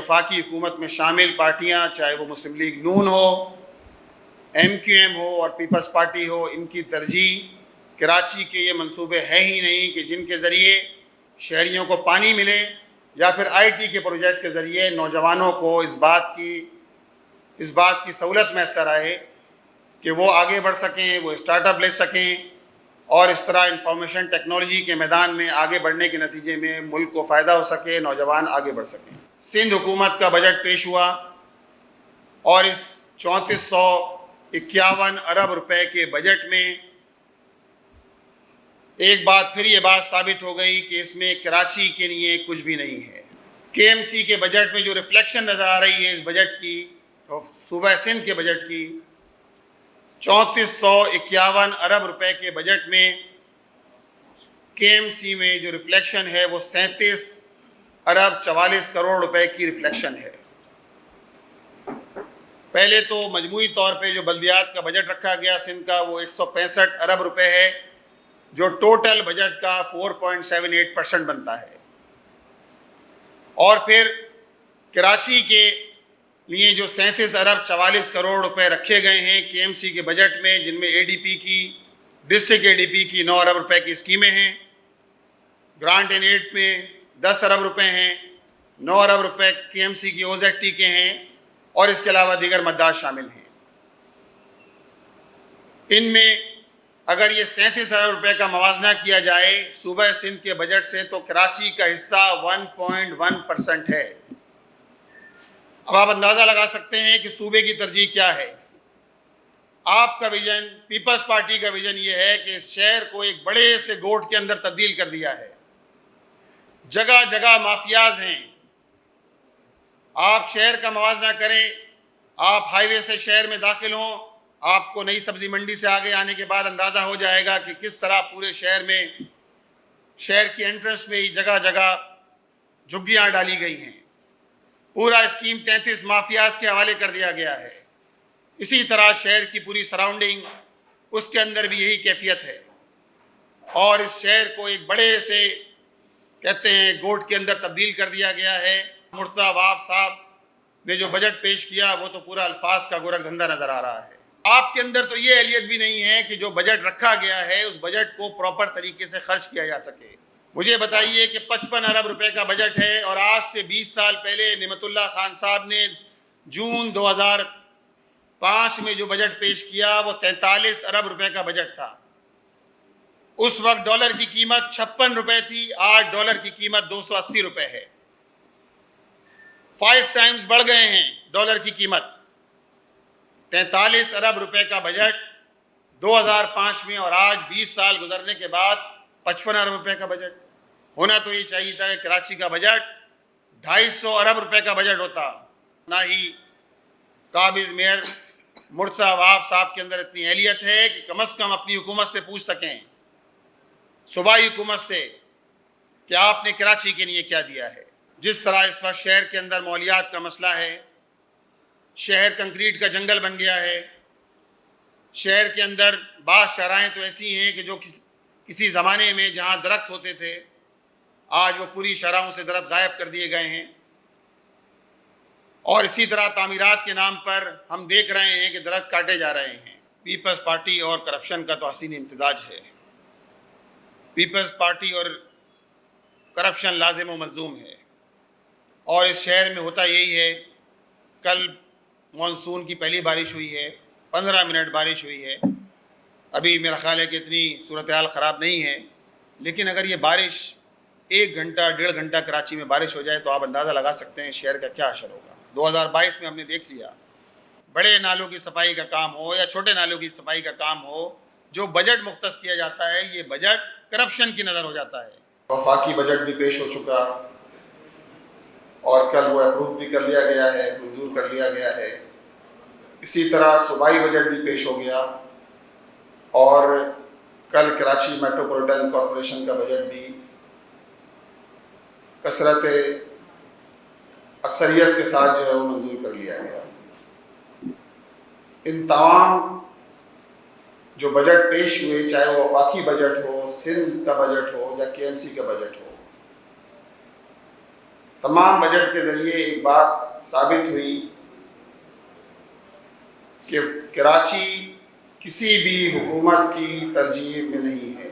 वफाकी हुकूमत में शामिल पार्टियाँ, चाहे वो मुस्लिम लीग नून हो, MQM हो और पीपल्स पार्टी हो, इनकी तरजीह कराची के ये मंसूबे हैं ही नहीं कि जिनके ज़रिए शहरियों को पानी मिले या फिर IT के प्रोजेक्ट के ज़रिए नौजवानों को इस बात की सहूलत मैसर आए कि वो आगे बढ़ सकें, वो स्टार्टअप ले सकें और इस तरह इंफॉर्मेशन टेक्नोलॉजी के मैदान में आगे बढ़ने के नतीजे में मुल्क को फ़ायदा हो सके, नौजवान आगे बढ़ सकें। सिंध हुकूमत का बजट पेश हुआ और इस 3451 अरब रुपए के बजट में एक बार फिर ये बात साबित हो गई कि इसमें कराची के लिए कुछ भी नहीं है। KMC के बजट में जो रिफ्लेक्शन नज़र आ रही है इस बजट की, तो सूबा सिंध के बजट की, 3451 अरब रुपए के बजट में KMC में जो रिफ्लेक्शन है वो 37 अरब 44 करोड़ रुपए की रिफ्लेक्शन है। पहले तो मजमूई तौर पे जो बल्दियात का बजट रखा गया सिंध का वो 165 अरब रुपए है, जो टोटल बजट का 4.78% बनता है। और फिर कराची के लिए जो 37 अरब 44 करोड़ रुपए रखे गए हैं KMC के बजट में, जिनमें ADP की, डिस्ट्रिक्ट ADP की 9 अरब रुपए की स्कीमें हैं, ग्रांट एंड एड में 10 अरब रुपए हैं, 9 अरब रुपए KMC की OZT के हैं और इसके अलावा दीगर मद्दात शामिल हैं। इनमें अगर ये 37 अरब रुपए का मवाजना किया जाए सूबा सिंध के बजट से तो कराची का हिस्सा 1.1% है। अब आप अंदाज़ा लगा सकते हैं कि सूबे की तरजीह क्या है। आपका विजन, पीपल्स पार्टी का विजन ये है कि इस शहर को एक बड़े से गोट के अंदर तब्दील कर दिया है। जगह जगह माफियाज हैं। आप शहर का मवाजना करें, आप हाईवे से शहर में दाखिल हों, आपको नई सब्जी मंडी से आगे आने के बाद अंदाज़ा हो जाएगा कि किस तरह पूरे शहर में, शहर की एंट्रेंस में ही जगह जगह झुग्गियाँ डाली गई हैं। पूरा स्कीम 33 माफियाज के हवाले कर दिया गया है। इसी तरह शहर की पूरी सराउंडिंग, उसके अंदर भी यही कैफियत है और इस शहर को एक बड़े से कहते हैं गोट के अंदर तब्दील कर दिया गया है। मुर्तज़ा वाब साहब ने जो बजट पेश किया वो तो पूरा अल्फाज का गोरख धंधा नज़र आ रहा है। आपके अंदर तो ये अहलियत भी नहीं है कि जो बजट रखा गया है उस बजट को प्रॉपर तरीके से खर्च किया जा सके। मुझे बताइए कि 55 अरब रुपए का बजट है और आज से 20 साल पहले निमतुल्लाह खान साहब ने जून 2005 में जो बजट पेश किया वो 43 अरब रुपए का बजट था। उस वक्त डॉलर की कीमत 56 रुपए थी, आज डॉलर की कीमत 280 रुपए है। 5 टाइम्स बढ़ गए हैं डॉलर की कीमत। 43 अरब रुपए का बजट 2005 में और आज 20 साल गुजरने के बाद 55 अरब रुपए का बजट होना तो ये चाहिए था कि कराची का बजट 250 अरब रुपए का बजट होता। ना ही काबिज मेयर मुर्तज़ा वाब साहब के अंदर इतनी अहलियत है कि कम अज़ कम अपनी हुकूमत से पूछ सकें, सूबाई हुकूमत से, कि आपने कराची के लिए क्या दिया है। जिस तरह इस वक्त शहर के अंदर मौलियात का मसला है, शहर कंक्रीट का जंगल बन गया है। शहर के अंदर बाज़ शराएँ तो ऐसी हैं कि जो किसी ज़माने में जहाँ दरख्त होते थे आज वो पूरी शराहों से दरख्त गायब कर दिए गए हैं। और इसी तरह तामीरात के नाम पर हम देख रहे हैं कि दरख्त काटे जा रहे हैं। पीपल्स पार्टी और करप्शन का तो हसीन इम्तिजाज है। पीपल्स पार्टी और करप्शन लाजिम व मलजूम है और इस शहर में होता यही है। कल मानसून की पहली बारिश हुई है, 15 मिनट बारिश हुई है। अभी मेरा ख्याल है कि इतनी सूरत हाल ख़राब नहीं है, लेकिन अगर ये बारिश 1 घंटा 1.5 घंटा कराची में बारिश हो जाए तो आप अंदाज़ा लगा सकते हैं शहर का क्या असर होगा। 2022 में हमने देख लिया, बड़े नालों की सफाई का काम हो या छोटे नालों की सफाई का काम हो, जो बजट मुख्तस किया जाता है ये बजट करप्शन की नज़र हो जाता है। वफाकी बजट भी पेश हो चुका और कल वो अप्रूव भी कर लिया गया है, मंजूर कर लिया गया है। इसी तरह सूबाई बजट भी पेश हो गया और कल कराची मेट्रोपॉलिटन कॉरपोरेशन का बजट भी कसरत अक्सरियत के साथ जो है वो मंजूर कर लिया गया। इन तमाम जो बजट पेश हुए, चाहे वो वफाकी बजट हो, सिंध का बजट हो या KMC का बजट हो, तमाम बजट के ज़रिए एक बात साबित हुई कि कराची किसी भी हुकूमत की तरजीह में नहीं है।